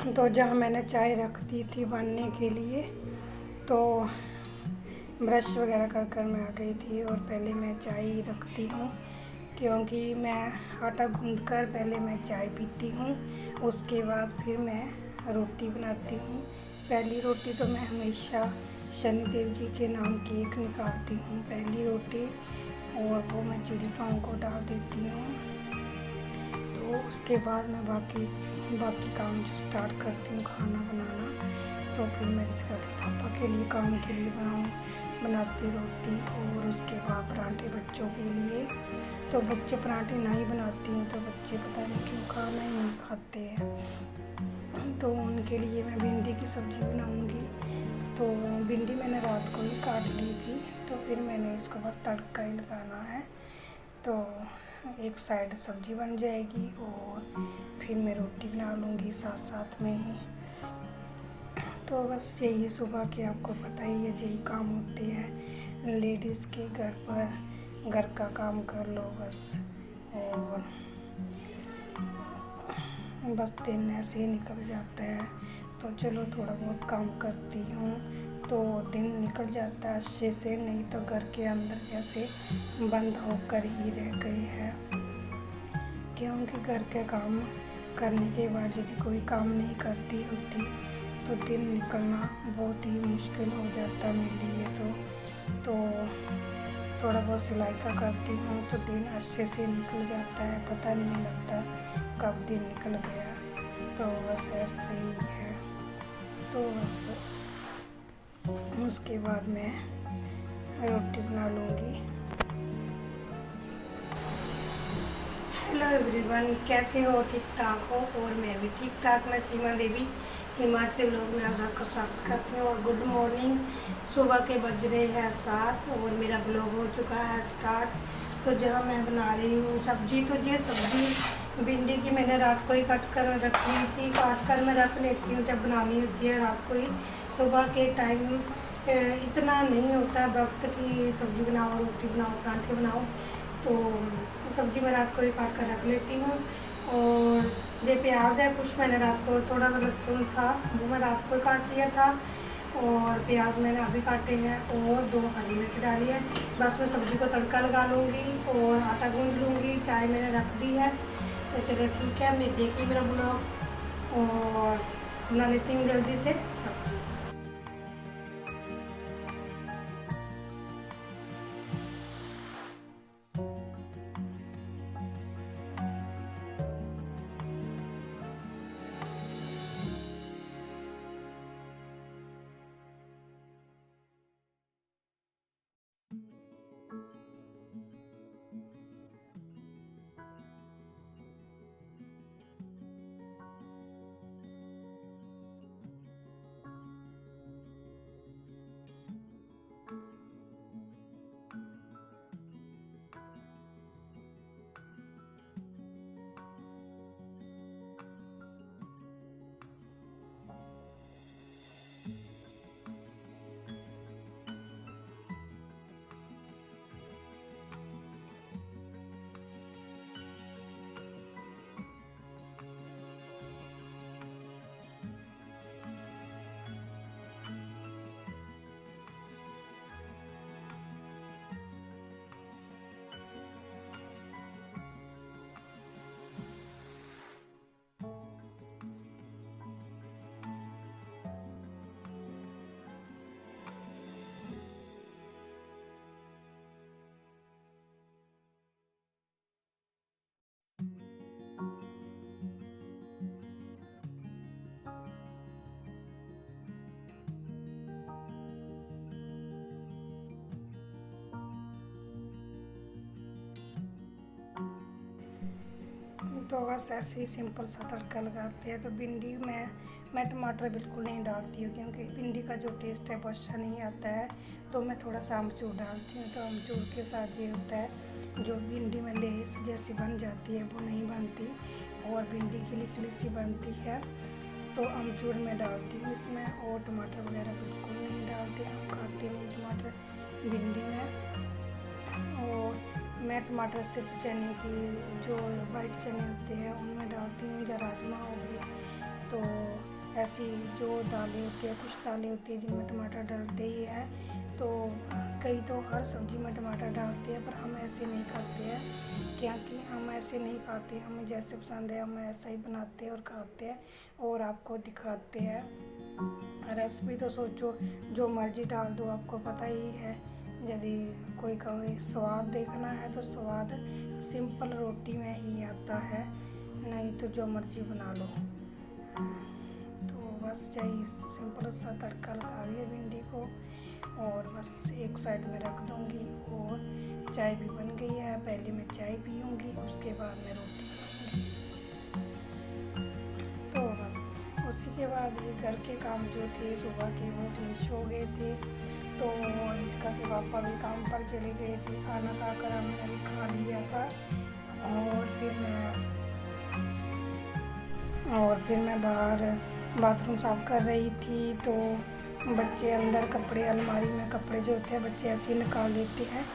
तो जहाँ मैंने चाय रख दी थी बनने के लिए, तो ब्रश वगैरह कर मैं आ गई थी। और पहले मैं चाय रखती हूँ क्योंकि मैं आटा गूंद कर पहले मैं चाय पीती हूँ, उसके बाद फिर मैं रोटी बनाती हूँ। पहली रोटी तो मैं हमेशा शनिदेव जी के नाम की एक निकालती हूँ पहली रोटी, और वो मैं चिड़िकाओं को डाल देती हूँ। तो उसके बाद मैं बाकी काम जो स्टार्ट करती हूँ खाना बनाना। तो फिर मैं रितिका के पापा के लिए काम के लिए बनाती रोटी, और उसके बाद पराठे बच्चों के लिए। तो बच्चे पराठे नहीं बनाती हूँ तो बच्चे पता नहीं क्यों खाना ही नहीं खाते हैं। तो उनके लिए मैं भिंडी की सब्ज़ी बनाऊँगी। तो भिंडी मैंने रात को ही काट ली थी, तो फिर मैंने इसको बस तड़का ही लगाना है। तो एक साइड सब्ज़ी बन जाएगी और फिर मैं रोटी बना लूँगी साथ साथ में ही। तो बस यही सुबह के आपको पता ही है यही काम होते हैं लेडीज़ के घर पर, घर का काम कर लो बस, और बस दिन ऐसे ही निकल जाता है। तो चलो थोड़ा बहुत काम करती हूँ तो दिन निकल जाता है अच्छे से, नहीं तो घर के अंदर जैसे बंद होकर ही रह गए हैं। क्योंकि घर के काम करने के बाद यदि कोई काम नहीं करती होती तो दिन निकलना बहुत ही मुश्किल हो जाता मेरे लिए। तो थोड़ा बहुत सिलाई का करती हूँ तो दिन अच्छे से निकल जाता है, पता नहीं लगता कब दिन निकल गया। तो बस ऐसे ही है। तो बस उसके बाद मैं रोटी बना लूँगी। हेलो एवरीवन, कैसे हो? ठीक ठाक हो? और मैं भी ठीक ठाक। मैं सीमा देवी हिमाचल ब्लॉग में आप सबका स्वागत करती हूँ। और गुड मॉर्निंग। सुबह के बज रहे हैं 7 और मेरा ब्लॉग हो चुका है स्टार्ट। तो जहाँ मैं बना रही हूँ सब्जी, तो ये सब्जी भिंडी की मैंने रात को ही कट कर रखी थी। काट कर मैं रख लेती हूँ जब बनानी होती है रात को ही। सुबह के टाइम इतना नहीं होता वक्त कि सब्जी बनाओ, रोटी बनाओ, पराठे बनाओ। तो सब्जी मैं रात को ही काट कर रख लेती हूँ। और ये प्याज है कुछ मैंने रात को, थोड़ा सा लहसुन था वो मैं रात को ही काट लिया था, और प्याज मैंने अभी काटे हैं, और 2 हरी मिर्च डाली है। बस मैं सब्ज़ी को तड़का लगा लूँगी और आटा गूंद लूँगी। चाय मैंने रख दी है। तो चलो ठीक है, मैं देखिए मेरा ब्लॉग और बना लेती हूँ जल्दी से सब्ज़ी। तो बस ऐसे ही सिंपल सा तड़का लगाते हैं। तो भिंडी में मैं टमाटर बिल्कुल नहीं डालती हूँ क्योंकि भिंडी का जो टेस्ट है वो अच्छा नहीं आता है। तो मैं थोड़ा सा अमचूर डालती हूँ। तो अमचूर के साथ ये होता है जो भिंडी में लेस जैसी बन जाती है वो नहीं बनती, और भिंडी खिली खिली सी बनती है। तो अमचूर मैं डालती हूँ इसमें, और टमाटर वगैरह बिल्कुल नहीं डालते, हम खाते नहीं टमाटर भिंडी में। और मैं टमाटर सिर्फ चने की जो वाइट चने होते हैं उनमें डालती हूँ, या राजमा हो गए। तो ऐसी जो दालें होती है, कुछ दालें होती है जिनमें टमाटर डलते ही है, तो कई तो हर सब्ज़ी में टमाटर डालते हैं, पर हम ऐसे नहीं करते हैं, क्योंकि हम ऐसे नहीं खाते। हमें जैसे पसंद है हम ऐसा ही बनाते हैं और खाते हैं और आपको दिखाते हैं। रेसिपी तो सोचो जो मर्जी डाल दो, आपको पता ही है। यदि कोई कहे स्वाद देखना है तो स्वाद सिंपल रोटी में ही आता है, नहीं तो जो मर्जी बना लो। तो बस यही सिंपल सा तड़का लगा दिया भिंडी को और बस एक साइड में रख दूँगी। और चाय भी बन गई है, पहले मैं चाय पीऊँगी, उसके बाद मैं रोटी बनाऊँगी। तो बस उसी के बाद ये घर के काम जो थे सुबह के वो फिनिश हो गए थे। तो रितिका के पापा भी काम पर चले गए थे, खाना खाकर हमने भी खा लिया था। और फिर मैं बाहर बाथरूम साफ़ कर रही थी, तो बच्चे अंदर कपड़े, अलमारी में कपड़े जो होते हैं बच्चे ऐसे ही निकाल लेते हैं।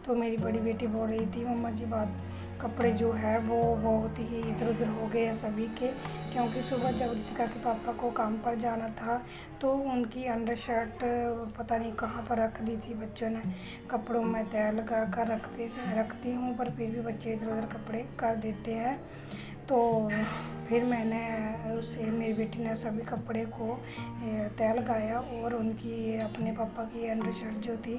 तो मेरी बड़ी बेटी बोल रही थी मम्मा जी बात कपड़े जो है वो बहुत ही इधर उधर हो गए हैं सभी के, क्योंकि सुबह जब रितिका के पापा को काम पर जाना था तो उनकी अंडर शर्ट पता नहीं कहाँ पर रख दी थी बच्चों ने। कपड़ों में तय लगा कर रखती हूँ, पर फिर भी बच्चे इधर उधर कपड़े कर देते हैं। तो फिर मैंने मेरी बेटी ने सभी कपड़े को तय लगाया और उनकी अपने पापा की अंडर शर्ट जो थी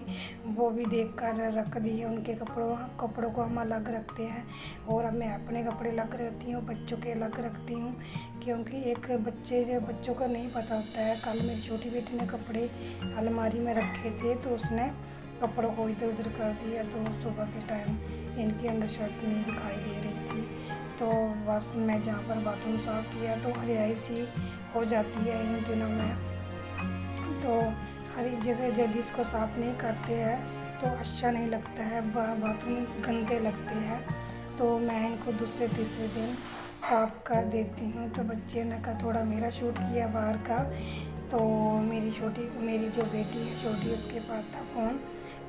वो भी देख कर रख दी है। उनके कपड़ों को हम अलग रखते हैं और अब मैं अपने कपड़े अलग रखती हूँ, बच्चों के अलग रखती हूँ, क्योंकि एक बच्चों को नहीं पता होता है। कल मेरी छोटी बेटी ने कपड़े अलमारी में रखे थे तो उसने कपड़ों को इधर उधर कर दिया, तो सुबह के टाइम इनकी अंडर शर्ट नहीं दिखाई दे रही थी। तो बस मैं जहाँ पर बाथरूम साफ़ किया तो हरियाई सी हो जाती है इन दिनों में। तो जैसे यदि इसको साफ़ नहीं करते हैं तो अच्छा नहीं लगता है, बाथरूम गंदे लगते हैं। तो मैं इनको दूसरे तीसरे दिन साफ़ कर देती हूँ। तो बच्चे ने का थोड़ा मेरा शूट किया बाहर का, तो मेरी जो बेटी है छोटी उसके पास था फ़ोन,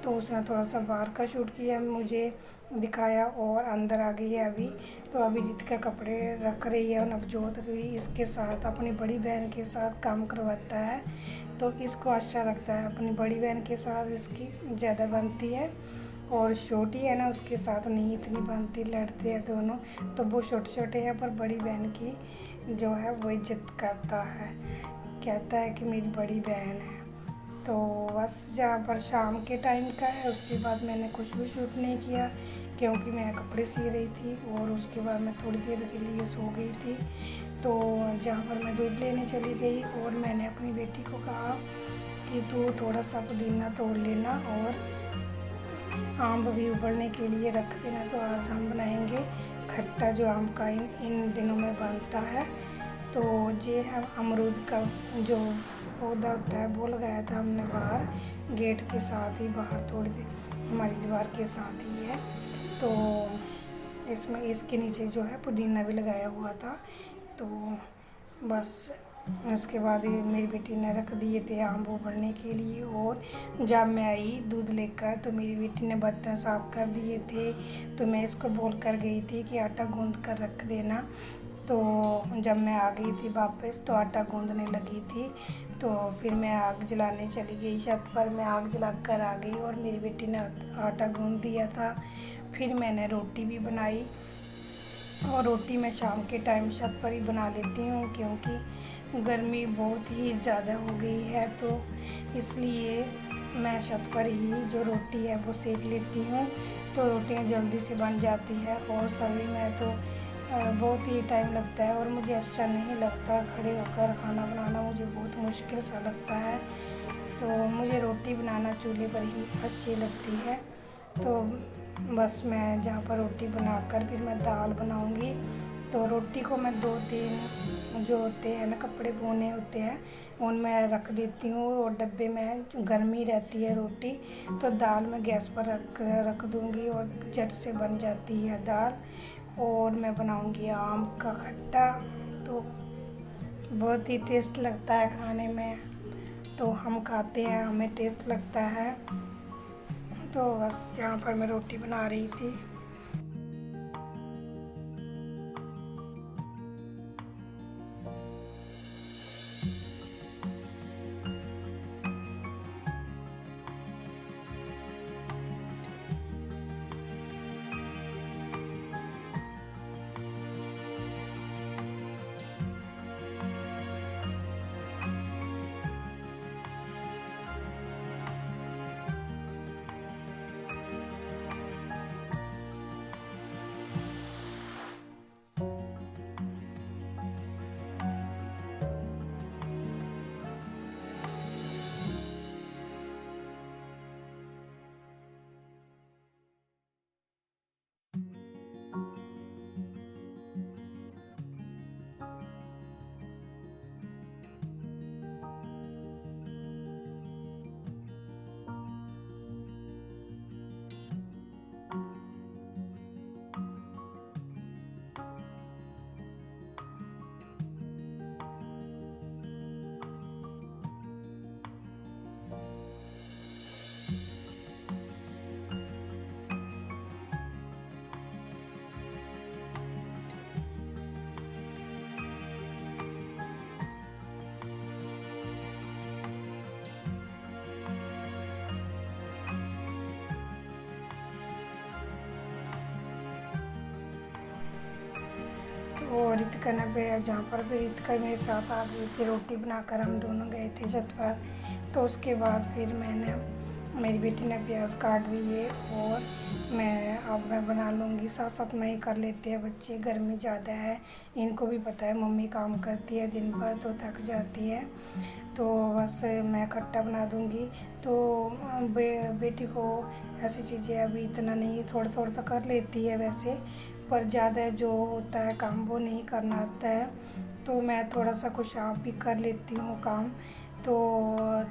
तो उसने थोड़ा सा बाहर का शूट किया, मुझे दिखाया और अंदर आ गई है अभी। तो अभी रितिका कपड़े रख रही है और नवजोत भी इसके साथ अपनी बड़ी बहन के साथ काम करवाता है, तो इसको अच्छा लगता है। अपनी बड़ी बहन के साथ इसकी ज़्यादा बनती है और छोटी है ना उसके साथ नहीं इतनी बनती, लड़ते हैं दोनों। तो वो छोटे छोटे हैं पर बड़ी बहन की जो है वो इज्जत करता है, कहता है कि मेरी बड़ी बहन है। तो बस जहाँ पर शाम के टाइम का है, उसके बाद मैंने कुछ भी शूट नहीं किया क्योंकि मैं कपड़े सी रही थी और उसके बाद मैं थोड़ी देर के लिए सो गई थी। तो जहाँ पर मैं दूध लेने चली गई और मैंने अपनी बेटी को कहा कि तू थोड़ा सा पुदीना तोड़ लेना और आम भी उबलने के लिए रख देना। तो आज हम बनाएंगे खट्टा जो आम का इन दिनों में बनता है। तो ये है अमरूद का जो पौधा होता है वो लगाया था हमने बाहर गेट के साथ ही, बाहर थोड़ी देर हमारी दीवार के साथ ही है। तो इसमें इसके नीचे जो है पुदीना भी लगाया हुआ था। तो बस उसके बाद ये मेरी बेटी ने रख दिए थे आम उबलने के लिए, और जब मैं आई दूध लेकर तो मेरी बेटी ने बर्तन साफ़ कर दिए थे। तो मैं इसको बोल कर गई थी कि आटा गूंद कर रख देना। तो जब मैं आ गई थी वापस तो आटा गूंदने लगी थी, तो फिर मैं आग जलाने चली गई छत पर। मैं आग जला कर आ गई और मेरी बेटी ने आटा गूंद दिया था। फिर मैंने रोटी भी बनाई और रोटी मैं शाम के टाइम छत पर ही बना लेती हूँ, क्योंकि गर्मी बहुत ही ज़्यादा हो गई है, तो इसलिए मैं छत पर ही जो रोटी है वो सेक लेती हूँ। तो रोटियाँ जल्दी से बन जाती है और सभी में तो बहुत ही टाइम लगता है और मुझे अच्छा नहीं लगता खड़े होकर खाना बनाना, मुझे बहुत मुश्किल सा लगता है। तो मुझे रोटी बनाना चूल्हे पर ही अच्छी लगती है। तो बस मैं जहाँ पर रोटी बनाकर फिर मैं दाल बनाऊँगी। तो रोटी को मैं 2-3 जो होते हैं ना कपड़े बुने होते हैं उनमें रख देती हूँ और डब्बे में गर्मी रहती है रोटी, तो दाल मैं गैस पर रख दूँगी और झट से बन जाती है दाल। और मैं बनाऊँगी आम का खट्टा, तो बहुत ही टेस्ट लगता है खाने में, तो हम खाते हैं, हमें टेस्ट लगता है। तो बस यहाँ पर मैं रोटी बना रही थी। और रितिका ने पे जहाँ पर भी रितिका मेरे साथ आ गई थी, रोटी बनाकर हम दोनों गए थे छत पर। तो उसके बाद फिर मेरी बेटी ने प्याज काट दिए और मैं बना लूँगी। साथ साथ मैं ही कर लेते हैं बच्चे, गर्मी ज़्यादा है, इनको भी पता है मम्मी काम करती है दिन भर तो थक जाती है। तो बस मैं खट्टा बना दूँगी। तो बेटी को ऐसी चीज़ें अभी इतना नहीं, थोड़ा थोड़ा सा कर लेती है वैसे, पर ज़्यादा जो होता है काम वो नहीं करना आता है। तो मैं थोड़ा सा कुछ आप भी कर लेती हूँ काम। तो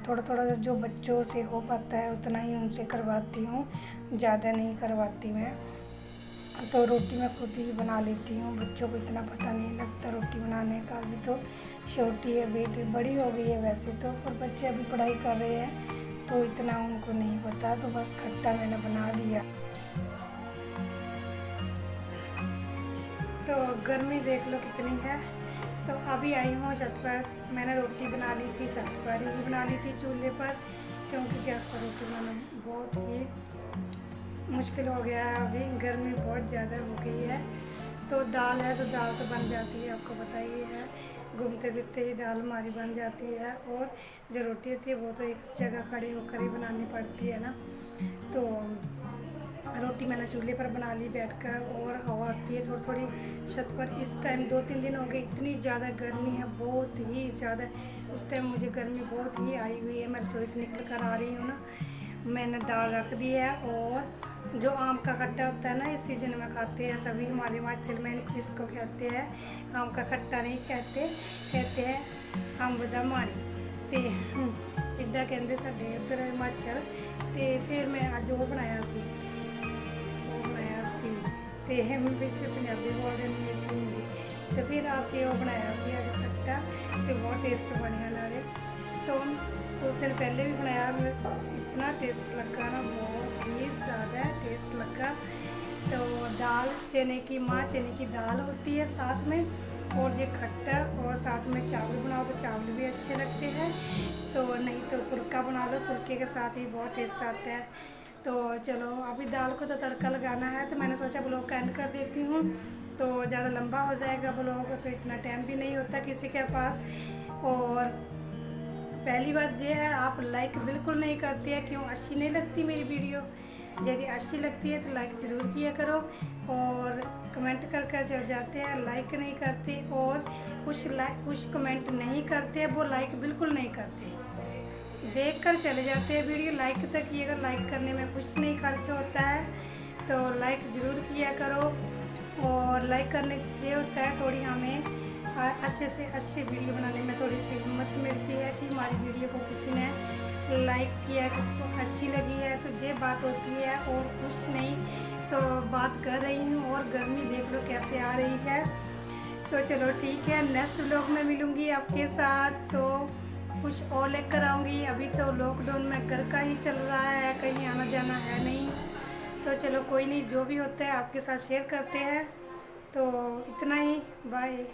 थोड़ा थोड़ा जो बच्चों से हो पाता है उतना ही उनसे करवाती हूँ, ज़्यादा नहीं करवाती मैं। तो रोटी मैं खुद ही बना लेती हूँ, बच्चों को इतना पता नहीं लगता रोटी बनाने का। अभी तो छोटी है बेटी, बड़ी हो गई है वैसे तो, पर बच्चे अभी पढ़ाई कर रहे हैं तो इतना उनको नहीं पता। तो बस खट्टा मैंने बना दिया। तो गर्मी देख लो कितनी है। तो अभी आई हूँ छत पर, मैंने रोटी बना ली थी, छत पर ही बना ली थी चूल्हे पर, क्योंकि गैस पर रोटी बनाना बहुत ही मुश्किल हो गया है। अभी गर्मी बहुत ज़्यादा हो गई है। तो दाल है तो दाल तो बन जाती है, आपको पता ही है, घूमते फिरते ही दाल हमारी बन जाती है। और जो रोटी होती है वो तो एक जगह खड़े होकर ही बनानी पड़ती है ना। तो रोटी मैंने चूल्हे पर बना ली बैठकर, और हवा आती है थोड़ी थोड़ी छत पर। इस टाइम 2-3 दिन हो गए, इतनी ज़्यादा गर्मी है, बहुत ही ज़्यादा। इस टाइम मुझे गर्मी बहुत ही आई हुई है। मैं रसोई से निकल कर आ रही हूँ ना, मैंने दाल रख दी है। और जो आम का खट्टा होता है ना, इस सीजन में खाते हैं सभी, हमारे हिमाचल में इसको कहते हैं आम का खट्टा नहीं कहते, कहते हैं अम्ब दा माड़ी। तो इदा कहते साढ़े उधर हिमाचल। तो फिर मैं अज वो बनाया सी, ते पिछले पंजाबी बोल देनी विच हिंदी। तो फिर असी वो बनाया सी अज खट्टा, तो बहुत टेस्ट बनया नाले। तो उस दिन पहले भी बनाया, इतना टेस्ट लगा ना, बहुत ही ज़्यादा टेस्ट लगा। तो दाल चने की, माँ चने की दाल होती है साथ में, और जो खट्टा, और साथ में चावल बनाओ तो चावल भी अच्छे लगते हैं। तो नहीं तो फुल्का बना लो, फुल्के के साथ ही बहुत टेस्ट आता है। तो चलो अभी दाल को तो तड़का लगाना है, तो मैंने सोचा ब्लॉग का एंड कर देती हूँ, तो ज़्यादा लंबा हो जाएगा ब्लॉग, तो इतना टाइम भी नहीं होता किसी के पास। और पहली बात ये है, आप लाइक बिल्कुल नहीं करते हैं, क्यों? अच्छी नहीं लगती मेरी वीडियो? यदि अच्छी लगती है तो लाइक ज़रूर किया करो, और कमेंट कर कर चल जाते हैं, लाइक नहीं करते। और कुछ कमेंट नहीं करते, वो लाइक बिल्कुल नहीं करते, देख कर चले जाते हैं वीडियो। लाइक तक किएगा, लाइक करने में कुछ नहीं खर्च होता है, तो लाइक ज़रूर किया करो। और लाइक करने से ये होता है, थोड़ी हमें अच्छे से अच्छे वीडियो बनाने में थोड़ी सी हिम्मत मिलती है कि हमारी वीडियो को किसी ने लाइक किया, किसी को अच्छी लगी है। तो ये बात होती है, और कुछ नहीं। तो बात कर रही हूँ, और गर्मी देख लो कैसे आ रही है। तो चलो ठीक है, नेक्स्ट व्लॉग में मिलूँगी आपके साथ, तो कुछ और लेकर आऊँगी। अभी तो लॉकडाउन में घर का ही चल रहा है, कहीं आना जाना है नहीं। तो चलो कोई नहीं, जो भी होता है आपके साथ शेयर करते हैं। तो इतना ही, बाय।